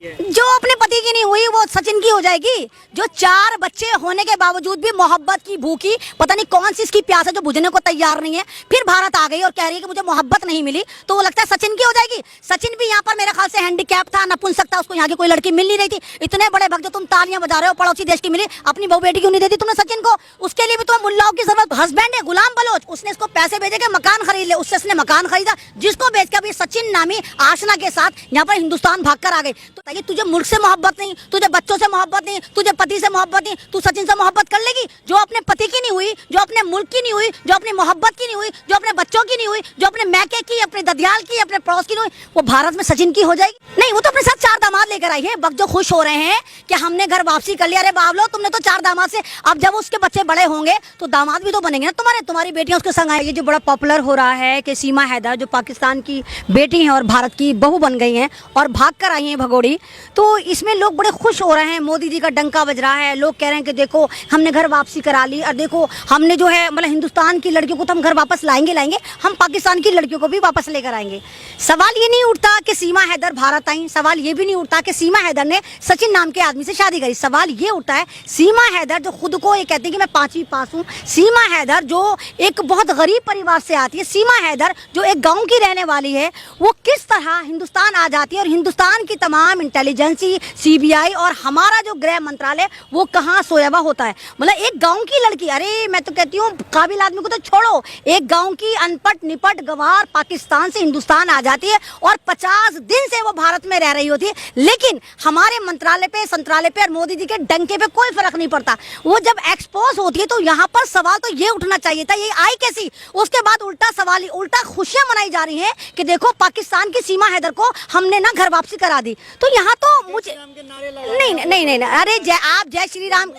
जो अपने पति की नहीं हुई वो सचिन की हो जाएगी। जो 4 बच्चे होने के बावजूद भी मोहब्बत की भूखी, पता नहीं कौन सी इसकी प्यास है जो बुझने को तैयार नहीं है, फिर भारत आ गई और कह रही है कि मुझे मोहब्बत नहीं मिली, तो वो लगता है सचिन की हो जाएगी। सचिन भी यहाँ पर मेरे ख्याल से हैंडीकैप था, नपुंसक था, उसको यहाँ की कोई लड़की मिल नहीं रही थी। इतने बड़े भक्त जो तुम तालियां बजा रहे हो, पड़ोसी देश की मिली, अपनी बहू बेटी क्यों नहीं देती तुमने सचिन को? उसके लिए भी तुम्हें मुल्लाओं की जरूरत। हस्बैंड है गुलाम बलोच, उसने इसको पैसे भेजे के मकान खरीद ले, उससे इसने मकान खरीदा, जिसको बेच के अभी सचिन नामी आशना के साथ यहाँ पर हिंदुस्तान भाग कर आ गई। तो तुझे मुल्क से मोहब्बत नहीं, तुझे बच्चों से मोहब्बत नहीं, तुझे पति से मोहब्बत नहीं, तू सचिन से मोहब्बत कर लेगी? जो अपने पति की नहीं हुई, जो अपने मुल्क की नहीं हुई, जो अपनी मोहब्बत की नहीं हुई, जो अपने बच्चों की नहीं हुई, जो अपने मैके की, अपने ददियाल की, अपने पड़ोस की नहीं हुई, वो भारत में सचिन की हो जाएगी? नहीं, वो तो अपने साथ 4 दामाद लेकर आई है। वक्त जो खुश हो रहे हैं कि हमने घर वापसी कर लिया। अरे बाबलो, तुमने तो 4 दामाद से, अब जब उसके बच्चे बड़े होंगे तो दामाद भी तो बनेंगे ना तुम्हारी बेटियां उसके संग आएगी। जो बड़ा पॉपुलर हो रहा है कि सीमा हैदर जो पाकिस्तान की बेटी हैं और भारत की बहू बन गई हैं और भाग कर आई हैं भगोड़ी, तो इसमें लोग बड़े खुश हो रहे हैं। मोदी जी का डंका बज रहा है, लोग कह रहे हैं कि देखो हमने घर वापसी करा ली, और देखो हमने जो है मतलब हिंदुस्तान की लड़कियों को तो हम घर वापस लाएंगे, हम पाकिस्तान की लड़कियों को भी वापस लेकर आएंगे। सवाल ये नहीं उठता कि सीमा हैदर भारत आई, सवाल ये भी नहीं उठता कि सीमा हैदर ने सचिन नाम के आदमी से शादी करी। सवाल ये उठता है सीमा हैदर जो खुद को ये कहती है कि मैं 5वीं पास हूँ, सीमा हैदर जो एक बहुत गरीब परिवार से आती है, सीमा हैदर जो एक गाँव की रहने वाली है, वो किस तरह हिंदुस्तान आ जाती है और हिंदुस्तान की तमाम इंटेलिजेंसी, CBI और हमारा जो गृह मंत्रालय वो कहाँ सोया हुआ होता है। मतलब एक गांव की लड़की, अरे मैं तो कहती हूँ काबिल आदमी को तो छोड़ो, एक गांव की अनपढ़ निपट गवार पाकिस्तान से हिंदुस्तान आ जाती है और 50 दिन से वो भारत में रह रही होती है, लेकिन हमारे मंत्रालय पे, संत्रालय पे और मोदी जी के डंके पे कोई फर्क नहीं पड़ता। वो जब एक्सपोज होती है तो यहाँ पर सवाल तो ये उठना चाहिए था, ये आई कैसी? उसके बाद उल्टा सवाल, उल्टा खुशियां मनाई जा रही हैं कि देखो पाकिस्तान की सीमा हैदर को हमने ना घर वापसी करा दी। तो यहाँ तो मुझे नहीं, अरे आप जय श्री राम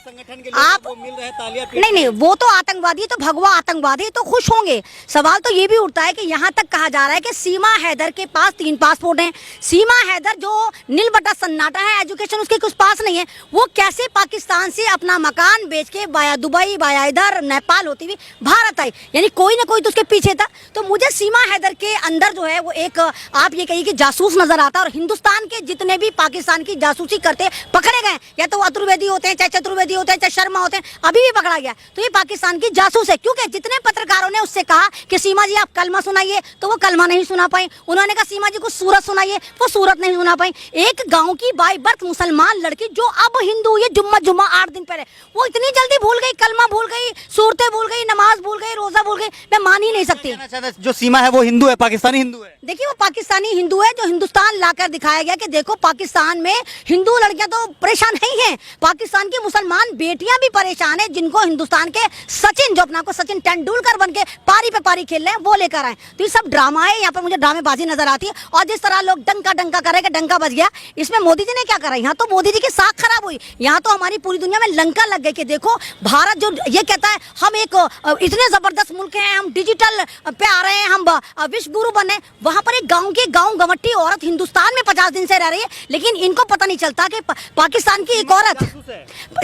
आप नहीं, वो तो आतंकवादी, तो भगवा आतंकवादी, तो खुश होंगे। सवाल तो ये भी उठता है कि यहाँ तक कहा जा रहा है कि सीमा हैदर के पास 3 पासपोर्ट हैं। सीमा हैदर जो नील बटा सन्नाटा है, एजुकेशन उसके कुछ पास नहीं है, वो कैसे पाकिस्तान से अपना मकान बेच के बाया दुबई, बाया इधर नेपाल होती हुई भारत आई? यानी कोई ना कोई तो उसके पीछे था। तो मुझे सीमा हैदर के अंदर जो है वो एक, आप ये कहिए कि जासूस नजर आता है। और हिंदुस्तान के जितने भी पाकिस्तान की जासूसी करते पकड़े गए, या तो अतुर्वेदी होते हैं, चाहे चतुर्वेदी होते हैं, चाहे शर्मा होते हैं, अभी भी पकड़ा गया, तो ये पाकिस्तान की जासूस है। क्योंकि जितने पत्रकारों ने उससे कहा कि सीमा जी आप कलमा सुनाइए, तो वो कलमा नहीं सुना पाई। उन्होंने कहा सीमा जी को सूरत सुनाइए, वो सूरत नहीं सुना पाई। एक गांव की बाई बर्थ मुसलमान लड़की जो अब हिंदू हुई, जुम्मा 8 दिन पहले, वो इतनी जल्दी भूल गई, कलमा भूल गई, सूरतें भूल गई, नमाज भूल गई, रोजा भूल गई। मैं मान ही नहीं सकती। जो सीमा है वो हिंदू है, पाकिस्तानी हिंदू है। देखिए, वो पाकिस्तानी हिंदू है जो हिंदुस्तान लाकर दिखाया गया कि देखो पाकिस्तान में हिंदू लड़कियां तो परेशान नहीं है, पाकिस्तान की मुसलमान बेटियां भी परेशान है, जिनको हिंदुस्तान के सचिन, जो अपना को सचिन तेंदुलकर बन के पारी पे पारी खेल रहे हैं, वो लेकर आए। तो ये सब ड्रामा है, यहाँ पर मुझे ड्रामेबाजी नजर आती है। और जिस तरह लोग डंका कर रहे हैं, डंका बज गया, इसमें मोदी जी ने क्या करा? यहाँ तो मोदी जी की साख खराब हुई, यहाँ तो हमारी पूरी दुनिया में लंका लग गई कि देखो भारत जो ये कहता है हम एक इतने जबरदस्त मुल्क हैं, हम डिजिटल पे आ रहे हैं, हम विश्व गुरु बने, वहां पर एक गांव गवट्टी औरत हिंदुस्तान में 50 दिन से रह रही है, लेकिन इनको पता नहीं चलता कि पाकिस्तान की एक औरत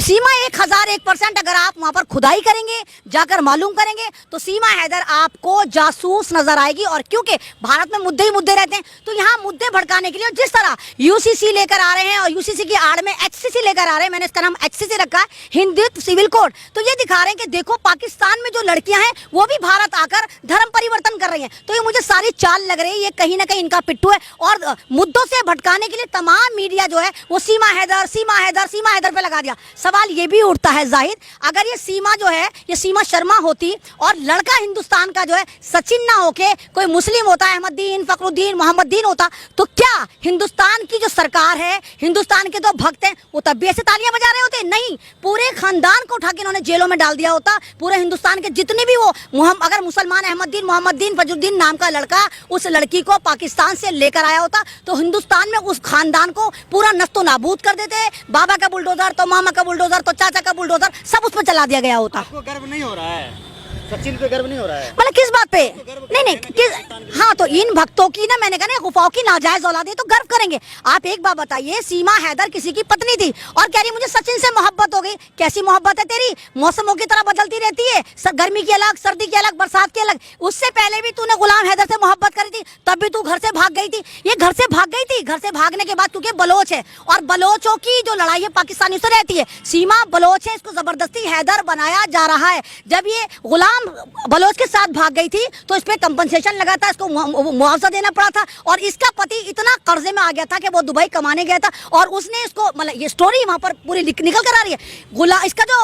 सीमा 1001% अगर आप वहां पर खुदाई करेंगे, जाकर मालूम करेंगे, तो सीमा हैदर आपको जासूस नजर आएगी। और क्योंकि भारत में मुद्दे ही मुद्दे रहते हैं, तो यहाँ मुद्दे भड़काने के लिए जिस तरह UCC लेकर आ रहे हैं और UCC की आड़ में HCC लेकर आ रहे हैं, मैंने इसका नाम HCC रखा है, हिंदुत्व सिविल कोड, तो ये दिखा रहे हैं कि देखो पाकिस्तान में जो लड़कियां हैं वो भी भारत आकर धर्म परिवर्तन कर रही हैं। तो ये मुझे सारी चाल लग रही है, ये कहीं ना कहीं इनका पिट्ठू है। और मुद्दों से भटकाने के लिए तमाम मीडिया जो है वो सीमा हैदर पे लगा दिया। सवाल ये भी उठता है जाहिद, अगर ये सीमा जो है ये सीमा शर्मा होती और लड़का हिंदुस्तान का जो है सचिन ना होके कोई मुस्लिम होता, अहमदीन, फखरुद्दीन, मोहम्मदीन होता, तो क्या हिंदुस्तान की जो सरकार है, हिंदुस्तान के जो भक्त हैं, वो तब भी ऐसे तालियां बजा रहे होते? नहीं, पूरे खानदान को उठा के इन्होंने जेलों में डाल दिया होता। पूरे हिंदुस्तान के जितने भी वो अगर मुसलमान अहमदीन, मोहम्मदीन, फजरुद्दीन नाम का लड़का उस लड़की को पाकिस्तान से लेकर आया होता, तो हिंदुस्तान में उस खानदान को पूरा नस्तो नाबूद कर देते। बाबा का बुलडोजर तो मामा का बुलडोजर तो चाचा का बुलडोजर सब उस पर चला दिया गया होता। आपको गर्व नहीं हो रहा है? सचिन पे गर्व नहीं हो रहा है? मतलब किस बात पे? नहीं, हाँ तो इन भक्तों की ना, मैंने कहा ना, गुफाओं की नाजायज औलाद है तो गर्व करेंगे। आप एक बात बताइए, सीमा हैदर किसी की पत्नी थी और कह रही मुझे सचिन से मोहब्बत हो गई। कैसी मोहब्बत है तेरी? मौसमों की तरह बदलती रहती है, गर्मी की अलग, सर्दी की अलग, बरसात की अलग। उससे पहले भी तूने गुलाम हैदर से मोहब्बत करी थी, तब भी तू घर से भाग गई थी। ये घर से भाग गई थी, घर से भागने के बाद, क्योंकि बलोच है और बलोचों की जो लड़ाई है पाकिस्तानियों से रहती है। सीमा बलोच है, इसको जबरदस्ती हैदर बनाया जा रहा है। जब ये गुलाम बलोच के साथ भाग गई थी तो इस पे कंपनसेशन लगा था, इसको मुआवजा देना पड़ा था और इसका पति इतना कर्जे में आ गया था कि वो दुबई कमाने गया था और उसने इसको, मतलब ये स्टोरी वहां पर पूरी निकल कर आ रही है। इसका जो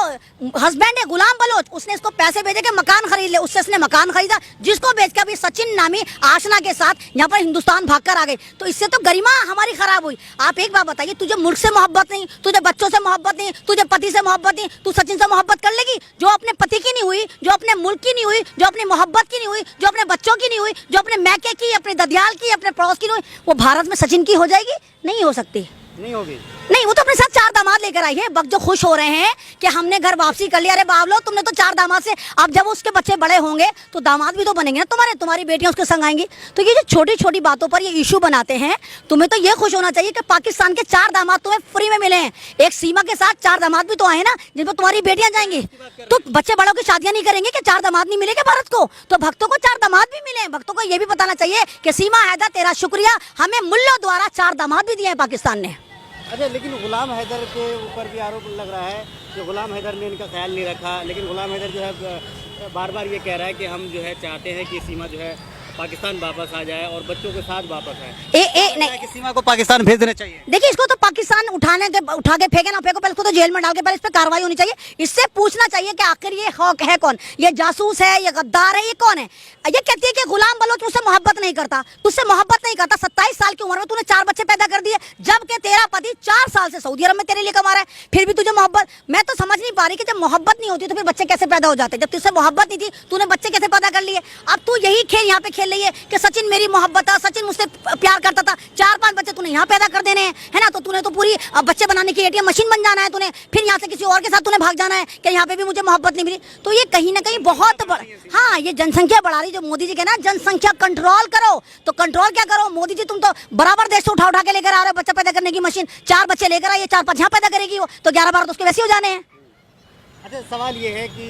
हस्बैंड है गुलाम बलोच, उसने इसको पैसे भेजे कि मकान खरीद ले, उससे इसने मकान खरीदा, जिसको बेच के अभी सचिन नामी आशना के साथ यहाँ पर हिंदुस्तान भाग कर आ गई। तो इससे तो गरिमा हमारी खराब हुई। आप एक बात बताइए, तुझे मुल्क से मोहब्बत नहीं, तुझे बच्चों से मोहब्बत नहीं, तुझे पति से मोहब्बत नहीं, तू सचिन से मोहब्बत कर लेगी? जो अपने पति की नहीं हुई, जो अपने मुल्क की नहीं हुई, जो अपनी मोहब्बत की नहीं हुई, जो अपने बच्चों की नहीं हुई, जो अपने मैके की, अपने ददियाल की, अपने पड़ोस की नहीं हुई, वो भारत में सचिन की हो जाएगी? नहीं हो सकती, नहीं होगी। नहीं। वो तो अपने साथ 4 दामाद लेकर आई है। वक्त जो खुश हो रहे हैं कि हमने घर वापसी कर लिया। अरे बाबलो, तुमने तो 4 दामाद से, अब जब उसके बच्चे बड़े होंगे तो दामाद भी तो बनेंगे ना तुम्हारी बेटियां उसके संग आएंगी। तो ये जो छोटी छोटी बातों पर ये इशू बनाते हैं, तुम्हें तो ये खुश होना चाहिए कि पाकिस्तान के 4 दामाद तुम्हें फ्री में मिले हैं। एक सीमा के साथ 4 दामाद भी तो आए ना, जिनमें तुम्हारी बेटियां जाएंगी। तो बच्चे बड़ों की शादियां नहीं करेंगे कि 4 दामाद नहीं मिलेंगे भारत को? तो भक्तों को 4 दामाद भी मिले। भक्तों को ये भी बताना चाहिए कि सीमा हैदर, तेरा शुक्रिया, हमें मुल्लों द्वारा 4 दामाद भी दिए हैं पाकिस्तान ने। अच्छा, लेकिन गुलाम हैदर के ऊपर भी आरोप लग रहा है कि गुलाम हैदर ने इनका ख्याल नहीं रखा। लेकिन गुलाम हैदर जो है बार बार ये कह रहा है कि हम जो है चाहते हैं कि सीमा जो है पाकिस्तान वापस आ जाए और बच्चों के साथ वापस आए। नहीं कि सीमा को पाकिस्तान भेज देना चाहिए। देखिए, इसको तो पाकिस्तान उठा के फेंके ना फेंको, पहले इसको तो जेल में डाल के पहले इस पर कार्रवाई होनी चाहिए। इससे पूछना चाहिए कि आखिर ये है कौन? ये जासूस है, ये गद्दार है, ये कौन है? ये कहती है कि गुलाम बलोच मुझसे मोहब्बत नहीं करता, तुझसे मोहब्बत नहीं करता। 27 साल की उम्र में तूने 4 बच्चे पैदा कर दिए, जबकि तेरा पति 4 साल से सऊदी अरब में तेरे लिए कमा रहा है, फिर भी तुझे मोहब्बत। मैं तो समझ नहीं पा रही कि जब मोहब्बत नहीं होती तो फिर बच्चे कैसे पैदा हो जाते? जब तुझसे मोहब्बत नहीं थी, तूने बच्चे कैसे पैदा कर लिए? अब तू यही खेल यहाँ पे खेल रही है कि सचिन मेरी मोहब्बत था, सचिन मुझसे प्यार करता था। 4-5 बच्चे तूने यहाँ पैदा कर देने हैं, है ना? तो तूने तो पूरी बच्चे बनाने की एटीएम मशीन बन जाना है तूने, फिर यहाँ से किसी और के साथ तूने भाग जाना है कि यहाँ पे भी मुझे मोहब्बत नहीं मिली। तो ये कहीं ना कहीं बहुत हाँ, ये जनसंख्या बढ़ा रही, जो मोदी जी कहना जनसंख्या कंट्रोल करो, तो कंट्रोल क्या करो? मोदी जी तुम तो बराबर देश से उठा के लेकर आ रहे हो बच्चा पैदा करने की मशीन। 4 बच्चे लेकर आइए, 4-5 यहाँ पैदा करेगी वो, तो 11-12 तो उसके वैसे हो जाने हैं। अच्छा, सवाल ये है कि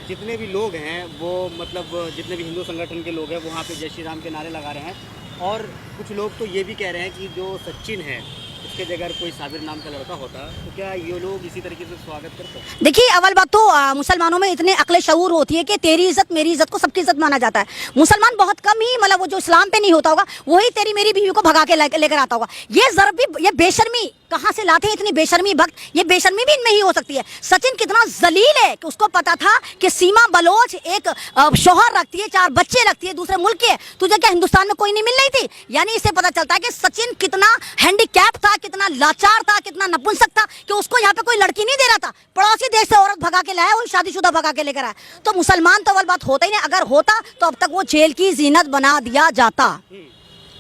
जितने भी लोग हैं वो, मतलब जितने भी हिंदू संगठन के लोग हैं वहाँ पे जय श्री राम के नारे लगा रहे हैं और कुछ लोग तो ये भी कह रहे हैं कि जो सचिन है उसके जगह कोई साबिर नाम का लड़का होता तो क्या ये लोग इसी तरीके से स्वागत करते हैं? देखिए, अव्वल बात तो मुसलमानों में इतने अक्ल शऊर होती है कि तेरी इज्जत मेरी इज्जत को सबकी इज्जत माना जाता है। मुसलमान बहुत कम ही, मतलब वो जो इस्लाम पे नहीं होता होगा वही तेरी मेरी बीवी को भगा के लेकर आता होगा। ये जरा भी, ये बेशर्मी कहाँ से लाते हैं इतनी बेशर्मी भक्त? ये बेशर्मी भी इनमें ही हो सकती है। सचिन कितना जलील है कि उसको पता था कि सीमा बलोच एक शौहर रखती है, 4 बच्चे रखती है, दूसरे मुल्क के, तुझे क्या हिंदुस्तान में कोई नहीं मिल रही थी? यानी इससे पता चलता है कि सचिन कितना हैंडीकैप था, कितना लाचार था, कितना नपुंसक था कि उसको यहाँ पे कोई लड़की नहीं दे रहा था। पड़ोसी देश से औरत भगा के लाया, वही शादीशुदा भगा के लेकर आया। तो मुसलमान तो अव्वल बात होता ही नहीं, अगर होता तो अब तक वो जेल की जीनत बना दिया जाता।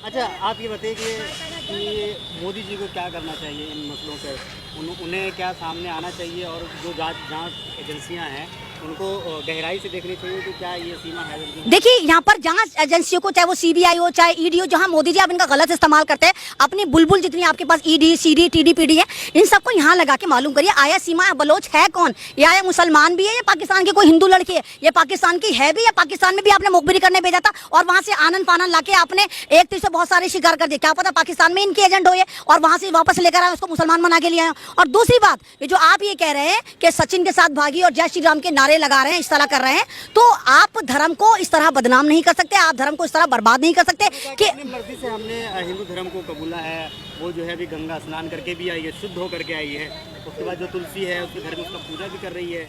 अच्छा, आप ये बताइए कि मोदी जी को क्या करना चाहिए इन मसलों पे? उन्हें क्या सामने आना चाहिए और जो जांच एजेंसियां हैं उनको गहराई से देखनी चाहिए कि क्या ये सीमा है? देखिए, यहाँ पर जांच एजेंसियों को, चाहे वो सीबीआई हो चाहे ईडी हो, जहाँ मोदी जी आप इनका गलत इस्तेमाल करते हैं, अपनी बुलबुल जितनी आपके पास ईडी सीडी टीडी पीडी है, इन सबको यहाँ लगा के मालूम करिए आया सीमा बलोच है कौन? या मुसलमान भी है या पाकिस्तान की कोई हिंदू लड़की है? ये पाकिस्तान की है भी या पाकिस्तान में भी आपने मुखबिरी करने भेजा था और वहाँ से आनंद पानन लाके आपने एक तीर से बहुत सारे शिकार कर दिए? क्या पता पाकिस्तान में इनके एजेंट हो ये और वहाँ से वापस लेकर आए, उसको मुसलमान बना के लिए आए। और दूसरी बात, ये जो आप ये कह रहे हैं कि सचिन के साथ भागी और जय श्री राम के नारे लगा रहे हैं, इस तरह कर रहे हैं, तो आप धर्म को इस तरह बदनाम नहीं कर सकते, आप धर्म को इस तरह बर्बाद नहीं कर सकते कि अपनी मर्जी से हमने हिंदू धर्म को कबूला है। वो जो है अभी गंगा स्नान करके भी आई है, शुद्ध होकर के आई है, उसके बाद जो तुलसी है उसके घर में उसका पूजा भी कर रही है।